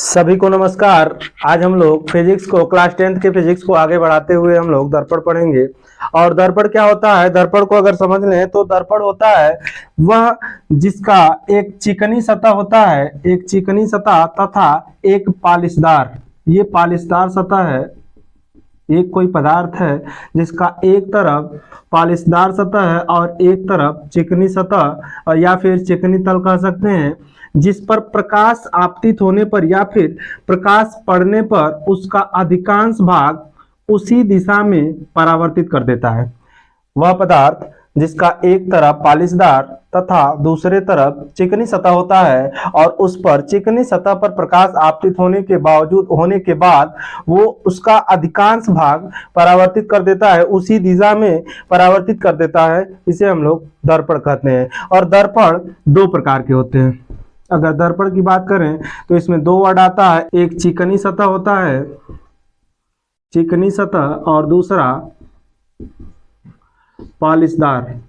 सभी को नमस्कार। आज हम लोग फिजिक्स को क्लास 10th के फिजिक्स को आगे बढ़ाते हुए हम लोग दर्पण पढ़ेंगे। और दर्पण क्या होता है, दर्पण को अगर समझ लें तो दर्पण होता है वह जिसका एक चिकनी सतह होता है, एक चिकनी सतह तथा एक पालिशदार, ये पालिशदार सतह है। एक कोई पदार्थ है जिसका एक तरफ पालिशदार सतह है और एक तरफ चिकनी सतह या फिर चिकनी तल कह सकते हैं, जिस पर प्रकाश आपतित होने पर या फिर प्रकाश पड़ने पर उसका अधिकांश भाग उसी दिशा में परावर्तित कर देता है। वह पदार्थ जिसका एक तरफ पालिशदार तथा दूसरे तरफ चिकनी सतह होता है और उस पर चिकनी सतह पर प्रकाश आपतित होने के बाद वो उसका अधिकांश भाग परावर्तित कर देता है, उसी दिशा में परावर्तित कर देता है, इसे हम लोग दर्पण कहते हैं। और दर्पण दो प्रकार के होते हैं। अगर दर्पण की बात करें तो इसमें दो वर्ड आता है, एक चिकनी सतह होता है, चिकनी सतह, और दूसरा पालिशदार,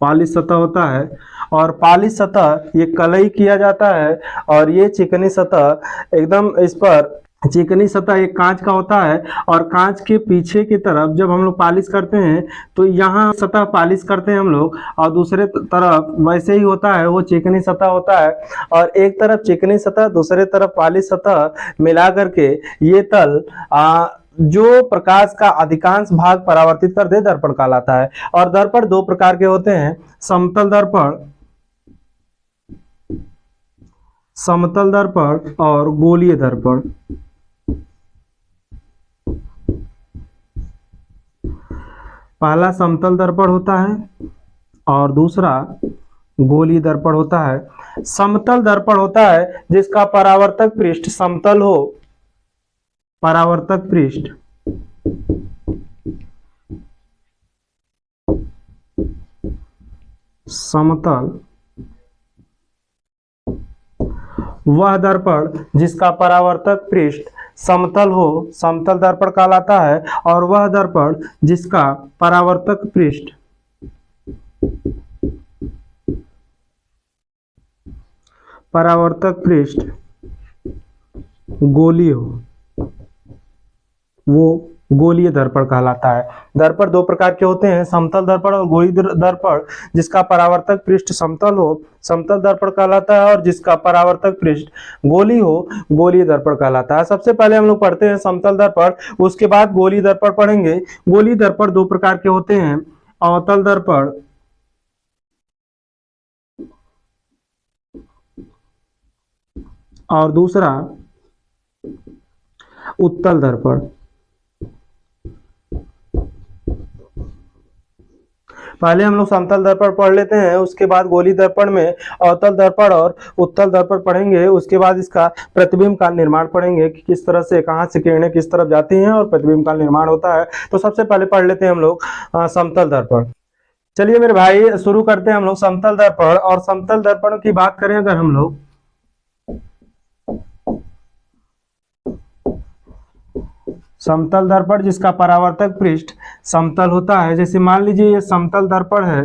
पालिश सतह होता है। और पालिश सतह ये कलई किया जाता है और ये चिकनी सतह एकदम, इस पर चिकनी सतह एक कांच का होता है और कांच के पीछे की तरफ जब हम लोग पालिश करते हैं तो यहाँ सतह पालिश करते हैं हम लोग, और दूसरे तरफ वैसे ही होता है, वो चिकनी सतह होता है। और एक तरफ चिकनी सतह, दूसरे तरफ पालिश सतह मिला करके ये तल जो प्रकाश का अधिकांश भाग परावर्तित कर दे, दर्पण कहलाता है। और दर्पण दो प्रकार के होते हैं, समतल दर्पण, समतल दर्पण और गोलीय दर्पण। पहला समतल दर्पण होता है और दूसरा गोलीय दर्पण होता है। समतल दर्पण होता है जिसका परावर्तक पृष्ठ समतल हो, परावर्तक पृष्ठ समतल, वह दर्पण जिसका परावर्तक पृष्ठ समतल हो समतल दर्पण कहलाता है। और वह दर्पण जिसका परावर्तक पृष्ठ गोलीय हो, वो गोलीय दर्पण कहलाता है। दर्पण दो प्रकार के होते हैं, समतल दर्पण और गोलीय दर्पण। जिसका परावर्तक पृष्ठ समतल हो समतल दर्पण कहलाता है और जिसका परावर्तक पृष्ठ गोलीय हो गोलीय दर्पण कहलाता है। सबसे पहले हम लोग पढ़ते हैं समतल दर्पण, उसके बाद गोलीय दर्पण पढ़ेंगे। गोलीय दर्पण दो प्रकार के होते हैं, अवतल दर्पण और दूसरा उत्तल दर्पण। पहले हम लोग समतल दर्पण पढ़ लेते हैं, उसके बाद गोलीय दर्पण में अवतल दर्पण और उत्तल दर्पण पढ़ेंगे। उसके बाद इसका प्रतिबिंब का निर्माण पढ़ेंगे कि किस तरह से, कहां से किरणें किस तरफ जाती हैं और प्रतिबिंब का निर्माण होता है। तो सबसे पहले पढ़ लेते हैं हम लोग समतल दर्पण। चलिए मेरे भाई शुरू करते हैं हम लोग समतल दर्पण। और समतल दर्पण की बात करें अगर हम लोग, समतल दर्पण जिसका परावर्तक पृष्ठ समतल होता है, जैसे मान लीजिए ये समतल दर्पण है,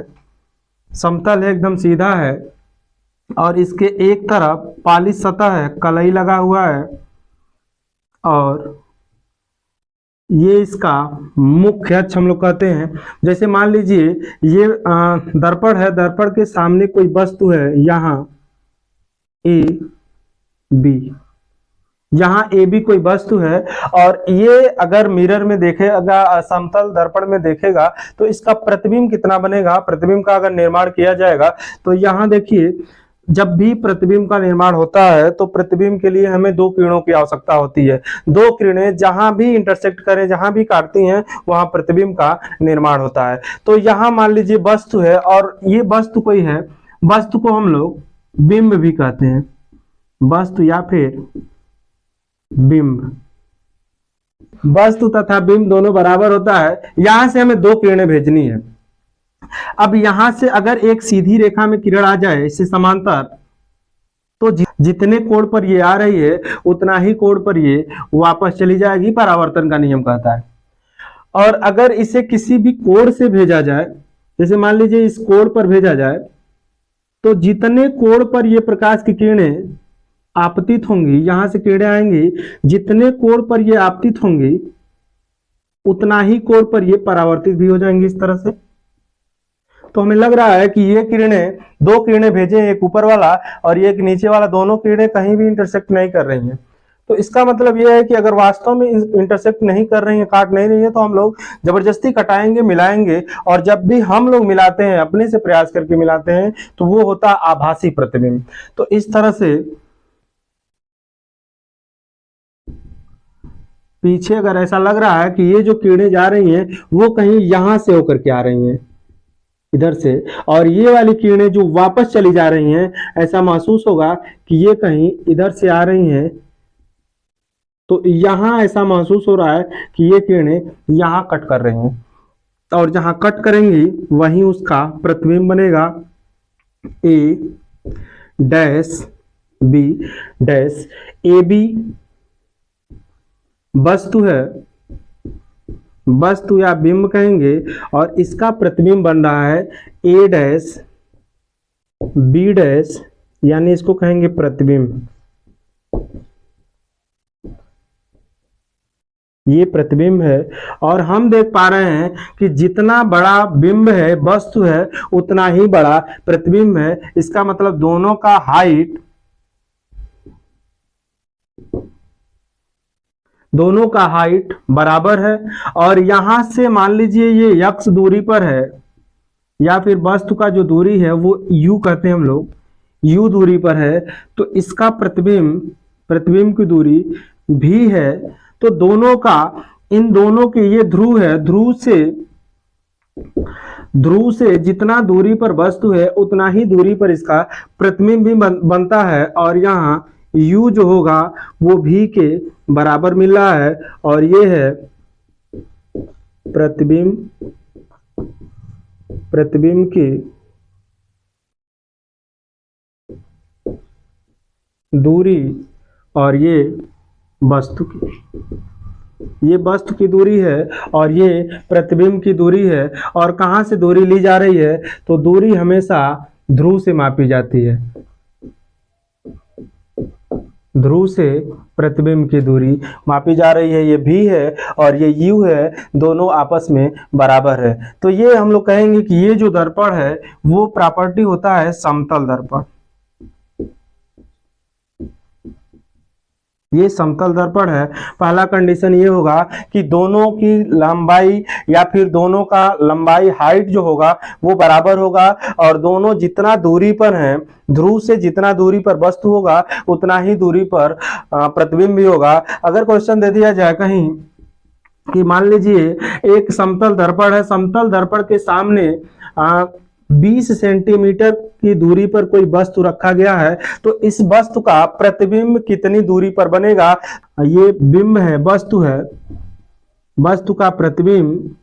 समतल है, एकदम सीधा है और इसके एक तरफ पालिश सतह है, कलई लगा हुआ है, और ये इसका मुख्य अक्ष हम लोग कहते हैं। जैसे मान लीजिए ये दर्पण है, दर्पण के सामने कोई वस्तु है, यहाँ ए बी, यहाँ ए बी कोई वस्तु है, और ये अगर मिरर में देखेगा, समतल दर्पण में देखेगा तो इसका प्रतिबिंब कितना बनेगा। प्रतिबिंब का अगर निर्माण किया जाएगा तो यहाँ देखिए, जब भी प्रतिबिंब का निर्माण होता है तो प्रतिबिंब के लिए हमें दो किरणों की आवश्यकता होती है। दो किरणें जहां भी इंटरसेक्ट करें, जहां भी काटती हैं, वहां प्रतिबिंब का निर्माण होता है। तो यहाँ मान लीजिए वस्तु है और ये वस्तु कोई है, वस्तु को हम लोग बिंब भी कहते हैं, वस्तु या फिर बिंब। वस्तु तथा बिंब दोनों बराबर होता है। यहां से हमें दो किरणें भेजनी है। अब यहां से अगर एक सीधी रेखा में किरण आ जाए इससे समांतर, तो जितने कोण पर ये आ रही है उतना ही कोण पर ये वापस चली जाएगी, परावर्तन का नियम कहता है। और अगर इसे किसी भी कोण से भेजा जाए, जैसे मान लीजिए इस कोण पर भेजा जाए, तो जितने कोण पर ये प्रकाश की किरणें आपतित होंगी, यहां से किरणें आएंगी, जितने कोण पर ये आपतित होंगी उतना ही कोण पर ये परावर्तित भी हो जाएंगी इस तरह से। तो हमें लग रहा है कि ये किरणें, दो किरणें भेजे, एक ऊपर वाला और एक नीचे वाला, दोनों किरणें कहीं भी इंटरसेक्ट नहीं कर रही हैं। तो इसका मतलब यह है कि अगर वास्तव में इंटरसेक्ट नहीं कर रही है, काट नहीं रही है, तो हम लोग जबरदस्ती कटाएंगे, मिलाएंगे, और जब भी हम लोग मिलाते हैं, अपने से प्रयास करके मिलाते हैं, तो वो होता आभासी प्रतिबिंब। तो इस तरह से पीछे अगर ऐसा लग रहा है कि ये जो किरणें जा रही हैं वो कहीं यहां से होकर के आ रही हैं, इधर से, और ये वाली किरणें जो वापस चली जा रही हैं, ऐसा महसूस होगा कि ये कहीं इधर से आ रही हैं। तो यहां ऐसा महसूस हो रहा है कि ये किरणें यहां कट कर रही हैं, और जहां कट करेंगी वहीं उसका प्रतिबिंब बनेगा A dash B dash. A B वस्तु है, वस्तु या बिंब कहेंगे, और इसका प्रतिबिंब बन रहा है ए डैश बी डैश, यानी इसको कहेंगे प्रतिबिंब। ये प्रतिबिंब है, और हम देख पा रहे हैं कि जितना बड़ा बिंब है, वस्तु है, उतना ही बड़ा प्रतिबिंब है। इसका मतलब दोनों का हाइट, दोनों का हाइट बराबर है। और यहां से मान लीजिए ये x दूरी पर है, या फिर वस्तु का जो दूरी है वो u कहते हैं हम लोग, u दूरी पर है, तो इसका प्रतिबिंब, प्रतिबिंब की दूरी v है। तो दोनों का, इन दोनों के, ये ध्रुव है, ध्रुव से जितना दूरी पर वस्तु है उतना ही दूरी पर इसका प्रतिबिंब भी बनता है। और यहाँ u जो होगा वो v के बराबर मिल रहा है, और ये है प्रतिबिंब, प्रतिबिंब की दूरी, और ये वस्तु की, ये वस्तु की दूरी है और ये प्रतिबिंब की दूरी है। और कहाँ से दूरी ली जा रही है, तो दूरी हमेशा ध्रुव से मापी जाती है, ध्रुव से प्रतिबिंब की दूरी मापी जा रही है। ये v है और ये u है, दोनों आपस में बराबर है। तो ये हम लोग कहेंगे कि ये जो दर्पण है वो प्रॉपर्टी होता है समतल दर्पण। ये समतल दर्पण है। पहला कंडीशन ये होगा कि दोनों की लंबाई, या फिर दोनों का लंबाई, हाइट जो होगा वो बराबर होगा, और दोनों जितना दूरी पर हैं, ध्रुव से जितना दूरी पर वस्तु होगा उतना ही दूरी पर प्रतिबिंब भी होगा। अगर क्वेश्चन दे दिया जाए कहीं कि मान लीजिए एक समतल दर्पण है, समतल दर्पण के सामने 20 सेंटीमीटर की दूरी पर कोई वस्तु रखा गया है, तो इस वस्तु का प्रतिबिंब कितनी दूरी पर बनेगा। ये बिंब है, वस्तु है, वस्तु का प्रतिबिंब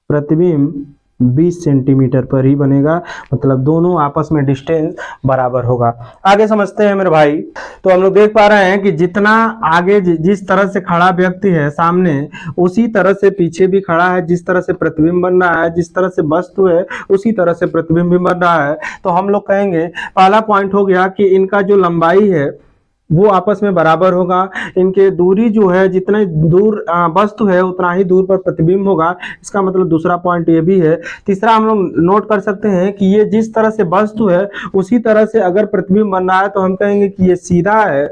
प्रतिबिंब 20 सेंटीमीटर पर ही बनेगा, मतलब दोनों आपस में डिस्टेंस बराबर होगा। आगे समझते हैं मेरे भाई। तो हम लोग देख पा रहे हैं कि जितना आगे जिस तरह से खड़ा व्यक्ति है सामने, उसी तरह से पीछे भी खड़ा है, जिस तरह से प्रतिबिंब बन रहा है, जिस तरह से वस्तु है उसी तरह से प्रतिबिंब भी बन रहा है। तो हम लोग कहेंगे पहला पॉइंट हो गया कि इनका जो लंबाई है वो आपस में बराबर होगा, इनके दूरी जो है, जितना दूर वस्तु है उतना ही दूर पर प्रतिबिंब होगा। इसका मतलब दूसरा पॉइंट ये भी है। तीसरा हम लोग नोट कर सकते हैं कि ये जिस तरह से वस्तु है उसी तरह से अगर प्रतिबिंब बन रहा है तो हम कहेंगे कि ये सीधा है,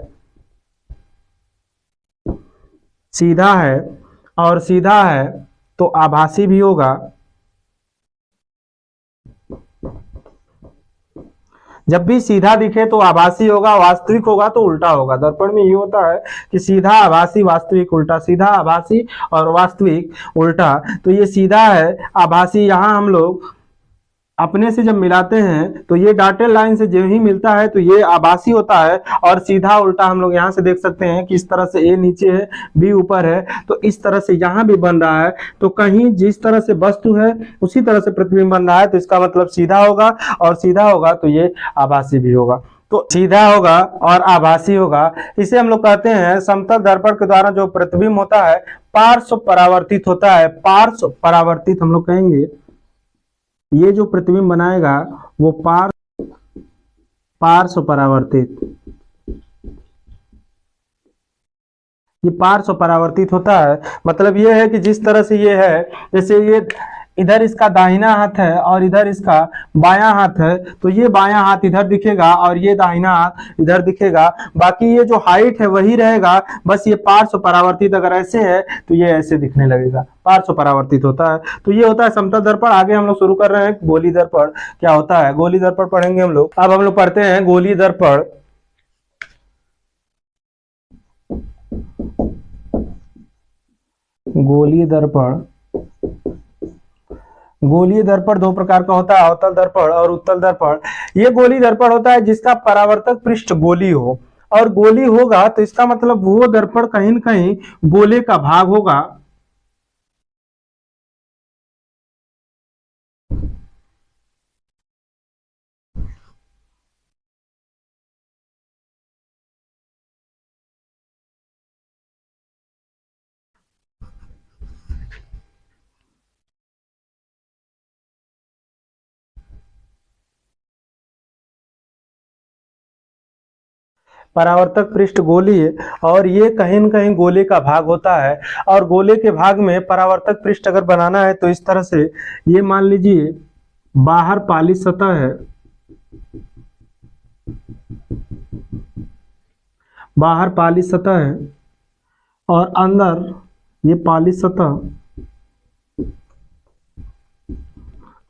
सीधा है, और सीधा है तो आभासी भी होगा। जब भी सीधा दिखे तो आभासी होगा, वास्तविक होगा तो उल्टा होगा। दर्पण में ये होता है कि सीधा आभासी, वास्तविक उल्टा, सीधा आभासी और वास्तविक उल्टा। तो ये सीधा है, आभासी, यहाँ हम लोग अपने से जब मिलाते हैं तो ये डॉटेड लाइन से जो ही मिलता है तो ये आभासी होता है, और सीधा उल्टा हम लोग यहाँ से देख सकते हैं कि इस तरह से ए नीचे है, बी ऊपर है, तो इस तरह से यहाँ भी बन रहा है। तो कहीं जिस तरह से वस्तु है उसी तरह से प्रतिबिंब बन रहा है, तो इसका मतलब सीधा होगा, और सीधा होगा तो ये आभासी भी होगा। तो सीधा होगा और आभासी होगा। इसे हम लोग कहते हैं समतल दर्पण के द्वारा जो प्रतिबिंब होता है पार्श्व परावर्तित होता है। पार्श्व परावर्तित हम लोग कहेंगे, ये जो प्रतिबिंब बनाएगा वो पार्श्व परावर्तित, ये पार्श्व परावर्तित होता है। मतलब ये है कि जिस तरह से ये है, जैसे ये इधर इसका दाहिना हाथ है और इधर इसका बायां हाथ है, तो ये बायां हाथ इधर दिखेगा और ये दाहिना हाथ इधर दिखेगा। बाकी ये जो हाइट है वही रहेगा, बस ये पार्श्व परावर्तित अगर ऐसे है तो ये ऐसे दिखने लगेगा, पार्श्व परावर्तित होता है। तो ये होता है समतल दर्पण। आगे हम लोग शुरू कर रहे हैं गोलीय दर्पण क्या होता है। गोलीय दर्पण पढ़ेंगे हम लोग। अब हम लोग पढ़ते हैं गोलीय दर्पण। गोलीय दर्पण, गोलीय दर्पण दो प्रकार का होता है, अवतल दर्पण और उत्तल दर्पण। ये गोलीय दर्पण होता है जिसका परावर्तक पृष्ठ गोलीय हो, और गोलीय होगा तो इसका मतलब वो दर्पण कहीं न कहीं गोले का भाग होगा। परावर्तक पृष्ठ गोलीय और ये कहीं न कहीं गोले का भाग होता है, और गोले के भाग में परावर्तक पृष्ठ अगर बनाना है तो इस तरह से, ये मान लीजिए बाहर पालिश सतह है, बाहर पालिश सतह है और अंदर ये पालिश सतह,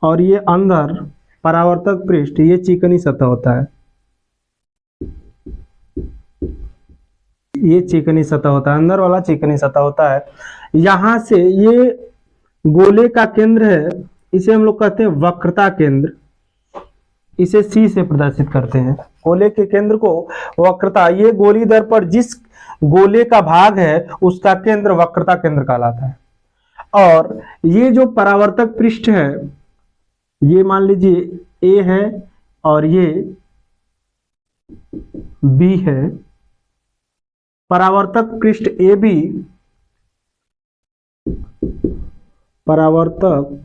और ये अंदर परावर्तक पृष्ठ, ये चिकनी सतह होता है, ये चिकनी सतह होता है, अंदर वाला चिकनी सतह होता है। यहां से ये गोले का केंद्र है, इसे हम लोग कहते हैं वक्रता केंद्र, इसे सी से प्रदर्शित करते हैं। गोले के केंद्र को वक्रता, ये गोलीय दर्पण जिस गोले का भाग है उसका केंद्र वक्रता केंद्र कहलाता है। और ये जो परावर्तक पृष्ठ है, ये मान लीजिए ए है और ये बी है। परावर्तक पृष्ठ ए बी, परावर्तक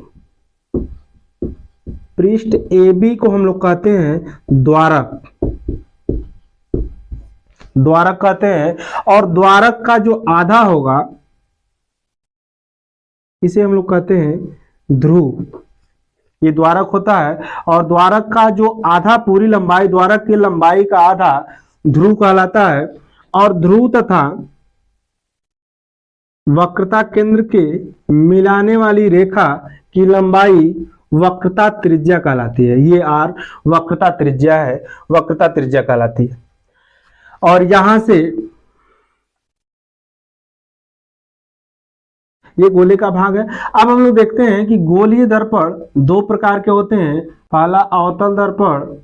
पृष्ठ ए बी को हम लोग कहते हैं द्वारक, द्वारक कहते हैं। और द्वारक का जो आधा होगा इसे हम लोग कहते हैं ध्रुव, ये द्वारक होता है। और द्वारक का जो आधा पूरी लंबाई, द्वारक की लंबाई का आधा ध्रुव कहलाता है। और ध्रुव तथा वक्रता केंद्र के मिलाने वाली रेखा की लंबाई वक्रता त्रिज्या कहलाती है। ये आर वक्रता त्रिज्या है, वक्रता त्रिज्या कहलाती है। और यहां से ये गोले का भाग है। अब हम लोग देखते हैं कि गोलीय दर्पण दो प्रकार के होते हैं। पहला अवतल दर्पण,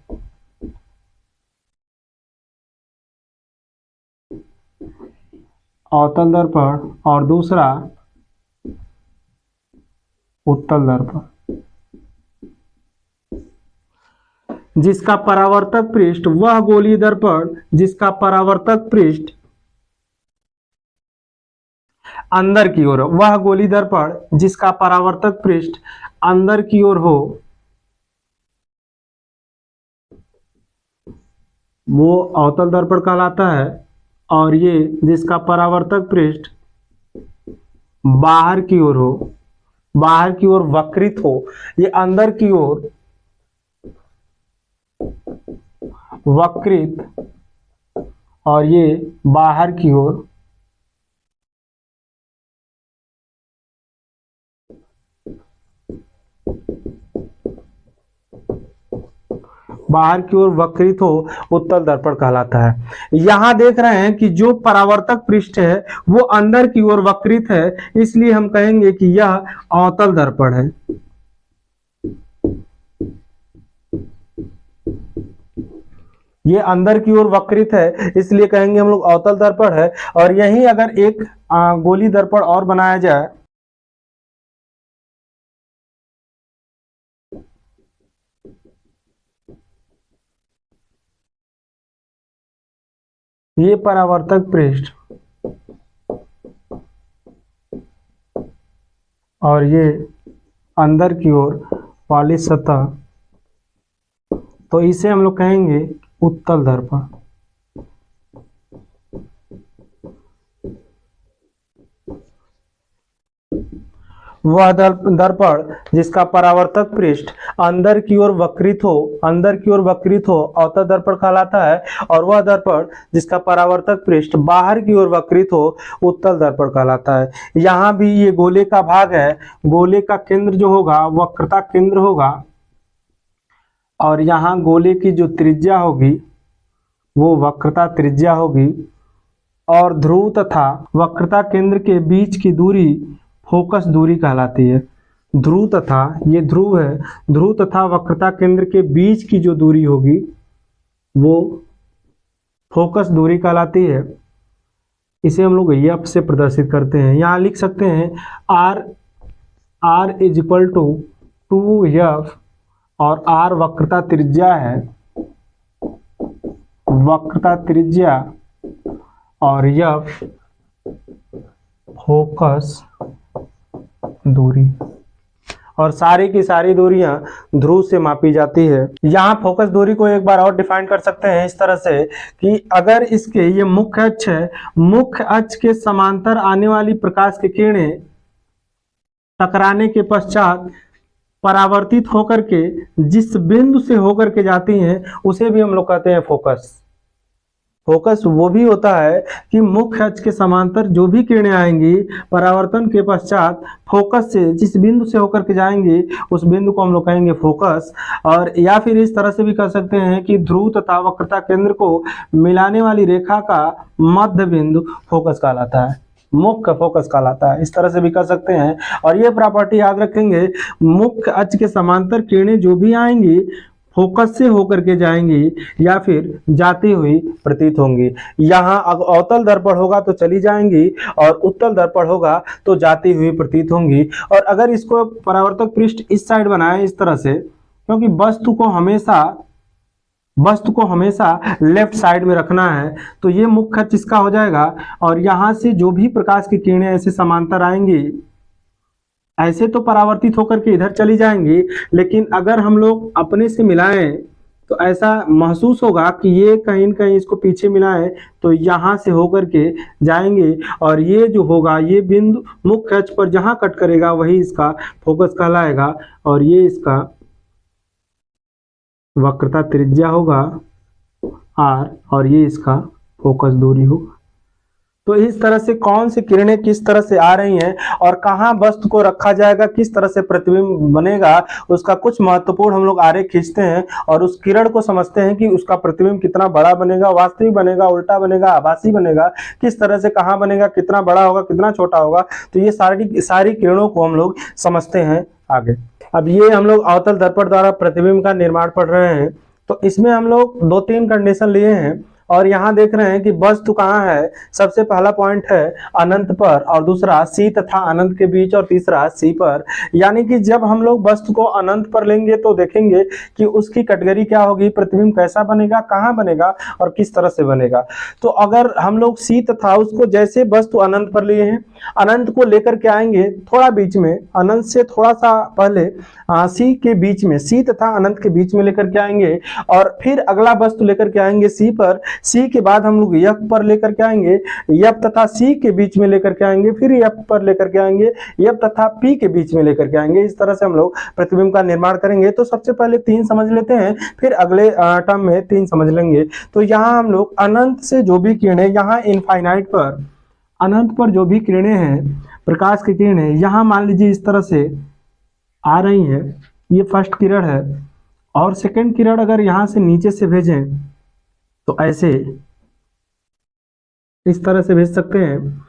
अवतल दर्पण, और दूसरा उत्तल दर्पण, जिसका परावर्तक पृष्ठ, वह गोलीय दर्पण जिसका परावर्तक पृष्ठ अंदर की ओर, वह गोलीय दर्पण जिसका परावर्तक पृष्ठ अंदर की ओर हो, वो अवतल दर्पण कहलाता है। और ये जिसका परावर्तक पृष्ठ बाहर की ओर हो, बाहर की ओर वक्रित हो, ये अंदर की ओर वक्रित और ये बाहर की ओर बाहर की ओर वक्रित हो, उत्तल दर्पण कहलाता है। यहां देख रहे हैं कि जो परावर्तक पृष्ठ है वो अंदर की ओर वक्रित है, इसलिए हम कहेंगे कि यह अवतल दर्पण है। ये अंदर की ओर वक्रित है, इसलिए कहेंगे हम लोग अवतल दर्पण है। और यही अगर एक गोलीय दर्पण और बनाया जाए, ये परावर्तक पृष्ठ और ये अंदर की ओर पॉलिश सतह, तो इसे हम लोग कहेंगे उत्तल दर्पण। वह दर्पण जिसका परावर्तक पृष्ठ अंदर की ओर वक्रित हो अवतल दर्पण कहलाता है, और वह दर्पण जिसका परावर्तक पृष्ठ बाहर की ओर वक्रित हो उत्तल दर्पण कहलाता है। यहाँ भी ये गोले का भाग है, गोले का केंद्र जो होगा वक्रता केंद्र होगा, और यहाँ गोले की जो त्रिज्या होगी वो वक्रता त्रिज्या होगी, और ध्रुव तथा वक्रता केंद्र के बीच की दूरी फोकस दूरी कहलाती है। ध्रुव तथा, ये ध्रुव है, ध्रुव तथा वक्रता केंद्र के बीच की जो दूरी होगी वो फोकस दूरी कहलाती है। इसे हम लोग एफ से प्रदर्शित करते हैं। यहाँ लिख सकते हैं r is equal to 2f, और r वक्रता त्रिज्या है, वक्रता त्रिज्या, और f फोकस दूरी, और सारी की सारी दूरियां ध्रुव से मापी जाती है। यहाँ फोकस दूरी को एक बार और डिफाइन कर सकते हैं इस तरह से कि अगर इसके ये मुख्य अक्ष है, मुख्य अक्ष के समांतर आने वाली प्रकाश की किरणें टकराने के पश्चात परावर्तित होकर के जिस बिंदु से होकर के जाती हैं उसे भी हम लोग कहते हैं फोकस। फोकस वो भी होता है कि मुख्य अक्ष के समांतर जो भी किरणें आएंगी परावर्तन के पश्चात फोकस से जिस बिंदु से होकर के जाएंगे उस बिंदु को हम लोग कहेंगे फोकस। और या फिर इस तरह से भी कह सकते हैं कि ध्रुव तथा वक्रता केंद्र को मिलाने वाली रेखा का मध्य बिंदु फोकस कहलाता है, मुख्य फोकस कहलाता है, इस तरह से भी कर सकते हैं। और ये प्रॉपर्टी याद रखेंगे, मुख्य अक्ष के समांतर किरणें जो भी आएंगी फोकस से होकर के जाएंगी या फिर जाती हुई प्रतीत होंगी। यहाँ अवतल दर्पण होगा तो चली जाएंगी, और उत्तल दर्पण होगा तो जाती हुई प्रतीत होंगी। और अगर इसको परावर्तक पृष्ठ इस साइड बनाए इस तरह से, क्योंकि वस्तु को हमेशा लेफ्ट साइड में रखना है, तो ये मुख्य अक्ष इसका हो जाएगा, और यहाँ से जो भी प्रकाश की किरणें ऐसे समांतर आएंगी ऐसे तो परावर्तित होकर के इधर चली जाएंगी, लेकिन अगर हम लोग अपने से मिलाएं तो ऐसा महसूस होगा कि ये कहीं न कहीं इसको पीछे मिलाएं तो यहाँ से होकर के जाएंगे, और ये जो होगा ये बिंदु मुख्य अक्ष पर जहाँ कट करेगा वही इसका फोकस कहलाएगा, और ये इसका वक्रता त्रिज्या होगा r, और ये इसका फोकस दूरी होगा। तो इस तरह से कौन सी किरणें किस तरह से आ रही हैं और कहाँ वस्तु को रखा जाएगा, किस तरह से प्रतिबिंब बनेगा, उसका कुछ महत्वपूर्ण हम लोग आरेख खींचते हैं और उस किरण को समझते हैं कि उसका प्रतिबिंब कितना बड़ा बनेगा, वास्तविक बनेगा, उल्टा बनेगा, आभासी बनेगा, किस तरह से कहाँ बनेगा, कितना बड़ा होगा, कितना छोटा होगा। तो ये सारी किरणों को हम लोग समझते हैं आगे। अब ये हम लोग अवतल दर्पण द्वारा प्रतिबिंब का निर्माण पढ़ रहे हैं, तो इसमें हम लोग 2-3 कंडीशन लिए हैं, और यहाँ देख रहे हैं कि वस्तु कहाँ है। सबसे पहला पॉइंट है अनंत पर, और दूसरा C तथा अनंत के बीच, और तीसरा C पर। यानी कि जब हम लोग वस्तु को अनंत पर लेंगे तो देखेंगे कि उसकी कैटेगरी क्या होगी, प्रतिबिंब कैसा बनेगा, कहाँ बनेगा और किस तरह से बनेगा। तो अगर हम लोग C तथा उसको जैसे वस्तु अनंत पर लिए हैं, अनंत को लेकर के आएंगे थोड़ा बीच में, अनंत से थोड़ा सा पहले C के बीच में, C तथा अनंत के बीच में लेकर के आएंगे, और फिर अगला वस्तु लेकर के आएंगे C पर, C के बाद हम लोग F पर लेकर के आएंगे, F तथा C के बीच में लेकर के आएंगे, फिर F पर लेकर के आएंगे, F तथा P के बीच में लेकर के आएंगे। इस तरह से हम लोग प्रतिबिंब का निर्माण करेंगे। तो सबसे पहले 3 समझ लेते हैं, फिर अगले टर्म में 3 समझ लेंगे। तो यहाँ हम लोग अनंत से जो भी किरणें, यहाँ इनफाइनाइट पर, अनंत पर जो भी किरणें हैं, प्रकाश की किरणें यहाँ मान लीजिए इस तरह से आ रही हैं, ये फर्स्ट किरण है, और सेकंड किरण अगर यहाँ से नीचे से भेजें तो ऐसे इस तरह से भेज सकते हैं।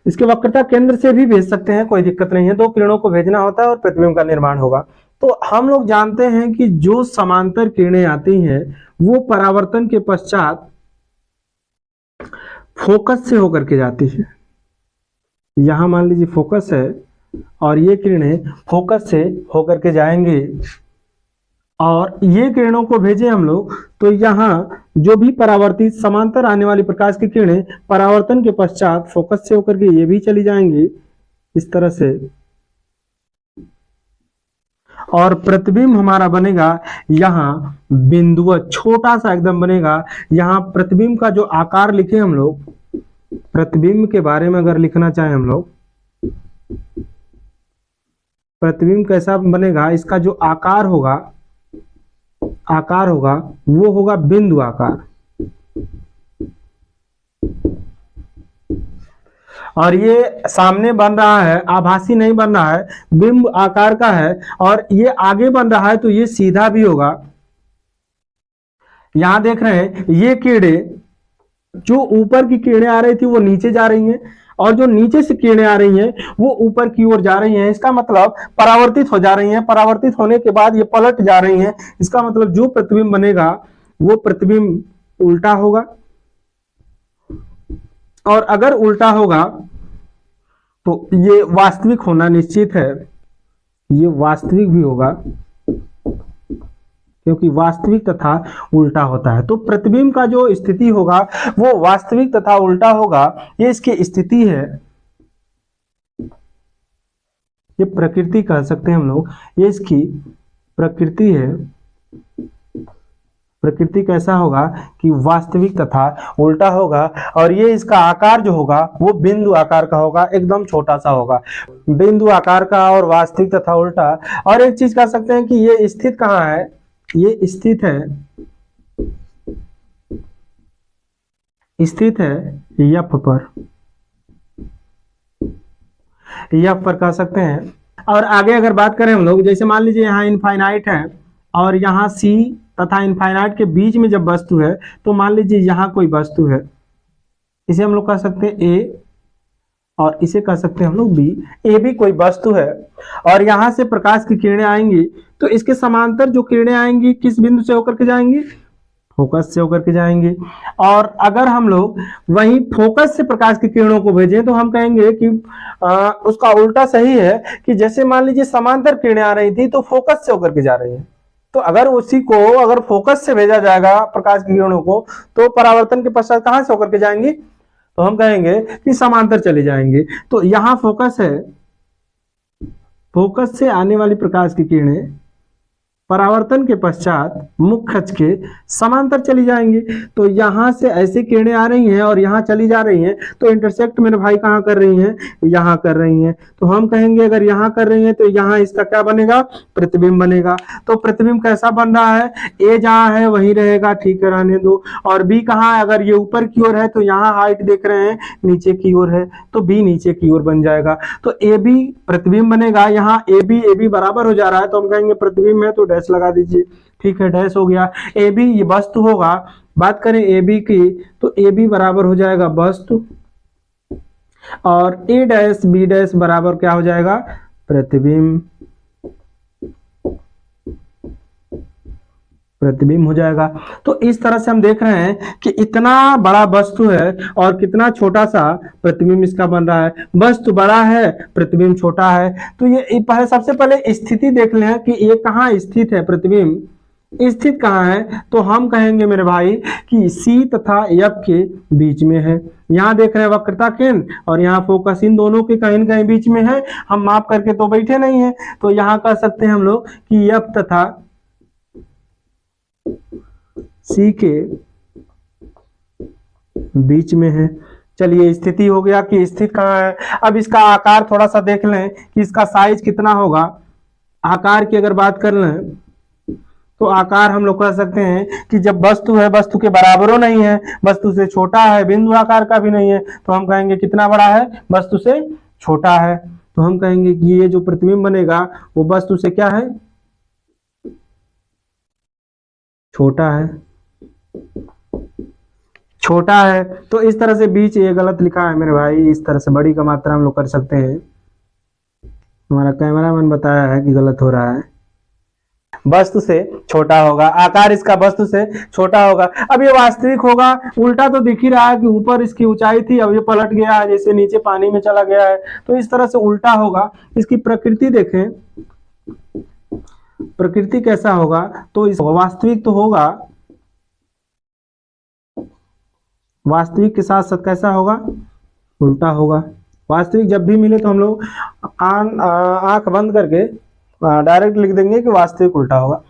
इसके वक्रता केंद्र से भी भेज सकते हैं, कोई दिक्कत नहीं है। 2 किरणों को भेजना होता है और प्रतिबिंब का निर्माण होगा। तो हम लोग जानते हैं कि जो समांतर किरणें आती हैं वो परावर्तन के पश्चात फोकस से होकर के जाती है। यहां मान लीजिए फोकस है और ये किरणें फोकस से होकर के जाएंगे, और ये किरणों को भेजे हम लोग तो यहाँ जो भी परावर्तित समांतर आने वाली प्रकाश की किरणें परावर्तन के पश्चात फोकस से होकर के ये भी चली जाएंगी इस तरह से। और प्रतिबिंब हमारा बनेगा यहाँ बिंदुवत, छोटा सा एकदम बनेगा। यहाँ प्रतिबिंब का जो आकार लिखे हम लोग, प्रतिबिंब के बारे में अगर लिखना चाहें हम लोग, प्रतिबिंब कैसा बनेगा, इसका जो आकार होगा वो होगा बिंदु आकार। और ये सामने बन रहा है, आभासी नहीं बन रहा है, बिंब आकार का है। और ये आगे बन रहा है तो ये सीधा भी होगा। यहां देख रहे हैं ये किरणें, जो ऊपर की किरणें आ रही थी वो नीचे जा रही हैं, और जो नीचे से किरणें आ रही हैं वो ऊपर की ओर जा रही हैं। इसका मतलब परावर्तित हो जा रही हैं। परावर्तित होने के बाद ये पलट जा रही हैं। इसका मतलब जो प्रतिबिंब बनेगा वो प्रतिबिंब उल्टा होगा। और अगर उल्टा होगा तो ये वास्तविक होना निश्चित है, ये वास्तविक भी होगा, क्योंकि वास्तविक तथा उल्टा होता है। तो प्रतिबिंब का जो स्थिति होगा वो वास्तविक तथा उल्टा होगा। ये इसकी स्थिति है, ये प्रकृति कह सकते हैं हम लोग, ये इसकी प्रकृति है। प्रकृति कैसा होगा कि वास्तविक तथा उल्टा होगा। और ये इसका आकार जो होगा वो बिंदु आकार का होगा, एकदम छोटा सा होगा, बिंदु आकार का और वास्तविक तथा उल्टा। और एक चीज कह सकते हैं कि ये स्थित कहाँ है, ये स्थित है यफ पर, यफ पर कह सकते हैं। और आगे अगर बात करें हम लोग, जैसे मान लीजिए यहाँ इनफाइनाइट है और यहाँ सी तथा इनफाइनाइट के बीच में जब वस्तु है, तो मान लीजिए यहाँ कोई वस्तु है, इसे हम लोग कह सकते हैं ए और इसे कह सकते हैं हम लोग बी। ए भी कोई वस्तु है और यहाँ से प्रकाश की किरणें आएंगी, तो इसके समांतर जो किरणें आएंगी किस बिंदु से होकर के जाएंगी, फोकस से होकर के जाएंगे। और अगर हम लोग वही फोकस से प्रकाश की किरणों को भेजें तो हम कहेंगे कि उसका उल्टा सही है, कि जैसे मान लीजिए समांतर किरणें आ रही थी तो फोकस से होकर के जा रही है, तो अगर उसी को अगर फोकस से भेजा जाएगा प्रकाश की किरणों को, तो परावर्तन के पश्चात कहां से होकर के जाएंगी, तो हम कहेंगे कि समांतर चले जाएंगे। तो यहां फोकस है, फोकस से आने वाली प्रकाश की किरणें परावर्तन के पश्चात मुख्य अक्ष के समांतर चली जाएंगी। तो यहां से ऐसी किरणें आ रही हैं और यहां चली जा रही हैं, तो इंटरसेक्ट मेरे भाई कहां कर रही हैं, यहां कर रही हैं। तो हम कहेंगे अगर यहां कर रही हैं तो यहां इसका क्या बनेगा, प्रतिबिंब बनेगा। तो प्रतिबिंब कैसा बन रहा है, ए जहां है वहीं रहेगा, ठीक है रहने दो। और बी कहां है, अगर ये ऊपर की ओर है तो यहाँ हाइट देख रहे हैं नीचे की ओर है, तो बी नीचे की ओर बन जाएगा। तो ए बी प्रतिबिंब बनेगा। यहाँ ए बी बराबर हो जा रहा है तो हम कहेंगे प्रतिबिंब है, तो डैश लगा दीजिए, ठीक है डैश हो गया। ए बी ये वस्तु होगा। बात करें ए बी की, तो ए बी बराबर हो जाएगा वस्तु, और ए डैश बी डैश बराबर क्या हो जाएगा, प्रतिबिंब, प्रतिबिंब हो जाएगा। तो इस तरह से हम देख रहे हैं कि इतना बड़ा वस्तु है और कितना छोटा सा प्रतिबिंब इसका बन रहा है। वस्तु बड़ा है, प्रतिबिंब छोटा है। तो ये पहले सबसे पहले स्थिति देख लें कि ये कहाँ स्थित है, प्रतिबिंब स्थित कहाँ है। तो हम कहेंगे मेरे भाई कि सी तथा एफ के बीच में है। यहाँ देख रहे हैं वक्रता केंद्र और यहाँ फोकस, इन दोनों के कहीं न कहीं बीच में है। हम माप करके तो बैठे नहीं है, तो यहाँ कह सकते हैं हम लोग कि एफ तथा सी के बीच में है। चलिए स्थिति हो गया कि स्थित कहाँ है। अब इसका आकार थोड़ा सा देख लें कि इसका साइज कितना होगा। आकार की अगर बात कर लें तो आकार हम लोग कह सकते हैं कि जब वस्तु है, वस्तु के बराबरों नहीं है, वस्तु से छोटा है, बिंदु आकार का भी नहीं है, तो हम कहेंगे कितना बड़ा है, वस्तु से छोटा है। तो हम कहेंगे कि ये जो प्रतिबिंब बनेगा वो वस्तु से क्या है, छोटा है, छोटा है। तो इस तरह से बीच ये गलत लिखा है मेरे भाई, इस तरह से बड़ी का मात्रा हम लोग कर सकते हैं। हमारा कैमरामैन बताया है कि गलत हो रहा है, वस्तु से छोटा होगा, आकार इसका वस्तु से छोटा होगा। अब ये वास्तविक होगा, उल्टा तो दिख ही रहा है कि ऊपर इसकी ऊंचाई थी, अब ये पलट गया है, जैसे नीचे पानी में चला गया है, तो इस तरह से उल्टा होगा। इसकी प्रकृति देखें, प्रकृति कैसा होगा, तो इस वास्तविक तो होगा, वास्तविक के साथ साथ कैसा होगा, उल्टा होगा। वास्तविक जब भी मिले तो हम लोग आंख बंद करके डायरेक्ट लिख देंगे कि वास्तविक उल्टा होगा।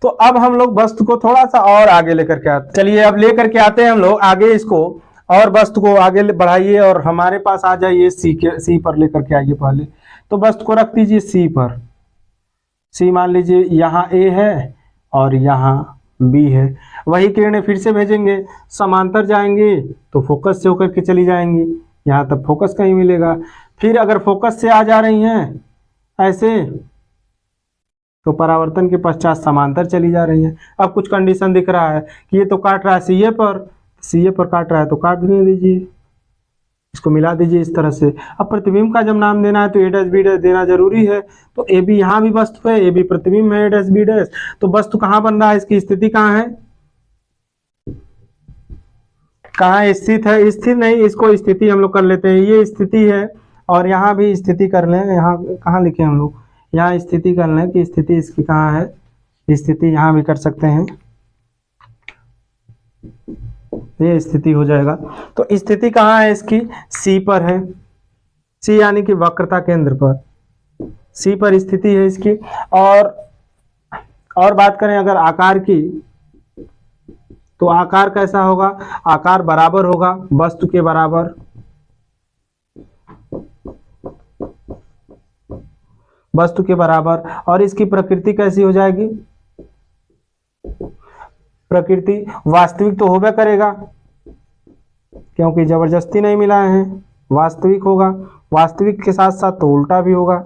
तो अब हम लोग वस्तु को थोड़ा सा और आगे लेकर के आते, चलिए अब लेकर के आते हैं हम लोग आगे इसको, और वस्तु को आगे बढ़ाइए और हमारे पास आ जाइए सी पर लेकर के आइए पहले। तो वस्तु को रख दीजिए सी पर। सी मान लीजिए यहाँ ए है और यहाँ बी है। वही किरणें फिर से भेजेंगे, समांतर जाएंगी तो फोकस से होकर के चली जाएंगी, यहाँ तक फोकस कहीं मिलेगा। फिर अगर फोकस से आ जा रही हैं ऐसे तो परावर्तन के पश्चात समांतर चली जा रही है। अब कुछ कंडीशन दिख रहा है कि ये तो काट रहा है सीए पर काट रहा है तो काट देने दीजिए, इसको मिला दीजिए इस तरह से। अब प्रतिबिंब का जब नाम देना है तो ए डैश बी डैश देना जरूरी है। तो ए बी यहाँ भी वस्तु है, ए बी प्रतिबिंब है, ए डैश बी डैश। तो वस्तु कहाँ बन रहा है, इसकी स्थिति कहाँ है, कहाँ स्थित है, स्थिर नहीं, इसको स्थिति हम लोग कर लेते हैं, ये स्थिति है। और यहाँ भी स्थिति कर लें, यहाँ कहाँ लिखे हम लोग, यहाँ स्थिति कर लें कि स्थिति इसकी कहाँ है, स्थिति यहाँ भी कर सकते हैं, ये स्थिति हो जाएगा। तो स्थिति कहाँ है इसकी, सी पर है, सी यानी कि वक्रता केंद्र पर, सी पर स्थिति है इसकी। और बात करें अगर आकार की, तो आकार कैसा होगा, आकार बराबर होगा वस्तु के बराबर, वस्तु के बराबर। और इसकी प्रकृति कैसी हो जाएगी, प्रकृति वास्तविक तो होगा करेगा क्योंकि जबरदस्ती नहीं मिलाए हैं, वास्तविक होगा, वास्तविक के साथ साथ तो उल्टा भी होगा।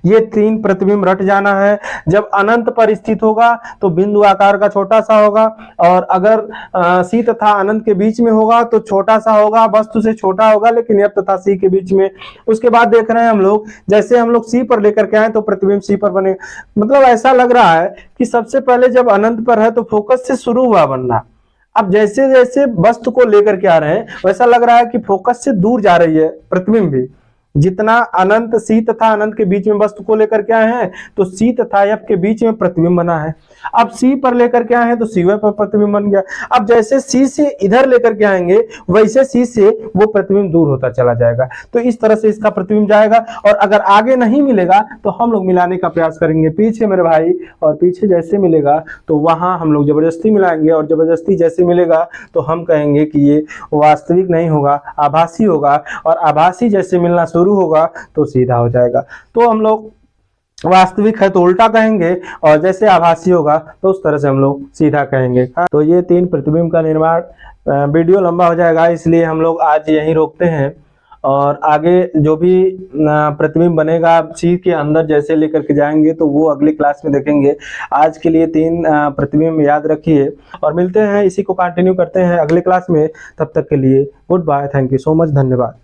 ये तीन प्रतिबिंब रट जाना है। जब अनंत पर स्थित होगा तो बिंदु आकार का छोटा सा होगा, और अगर सी तथा अनंत के बीच में होगा तो छोटा सा होगा, वस्तु से छोटा होगा लेकिन एफ तथा सी के बीच में। उसके बाद देख रहे हैं हम लोग, जैसे हम लोग सी पर लेकर के आए तो प्रतिबिंब सी पर बने, मतलब ऐसा लग रहा है कि सबसे पहले जब अनंत पर है तो फोकस से शुरू हुआ बनना। अब जैसे जैसे वस्तु को लेकर के आ रहे हैं वैसा लग रहा है कि फोकस से दूर जा रही है प्रतिबिंब भी। जितना अनंत सी तथा अनंत के बीच में वस्तु को लेकर के आए हैं तो सी तथा एफ के बीच में प्रतिबिंब बना है। अब सी पर लेकर के आए हैं तो सी पर प्रतिबिंब बन गया। अब जैसे सी से इधर लेकर के आएंगे वैसे सी से वो प्रतिबिंब दूर होता चला जाएगा। तो इस तरह से इसका प्रतिबिंब जाएगा। और अगर आगे नहीं मिलेगा तो हम लोग मिलाने का प्रयास करेंगे पीछे मेरे भाई, और पीछे जैसे मिलेगा तो वहां हम लोग जबरदस्ती मिलाएंगे, और जबरदस्ती जैसे मिलेगा तो हम कहेंगे कि ये वास्तविक नहीं होगा, आभासी होगा, और आभासी जैसे मिलना शुरू होगा तो सीधा हो जाएगा। तो हम लोग वास्तविक है तो उल्टा कहेंगे, और जैसे आभासी होगा तो उस तरह से हम लोग सीधा कहेंगे। तो ये तीन प्रतिबिंब का निर्माण, वीडियो लंबा हो जाएगा इसलिए हम लोग आज यहीं रोकते हैं, और आगे जो भी प्रतिबिंब बनेगा सी के अंदर जैसे लेकर के जाएंगे तो वो अगली क्लास में देखेंगे। आज के लिए तीन प्रतिबिंब याद रखिए, और मिलते हैं, इसी को कंटिन्यू करते हैं अगली क्लास में। तब तक के लिए goodbye, thank you so much, धन्यवाद।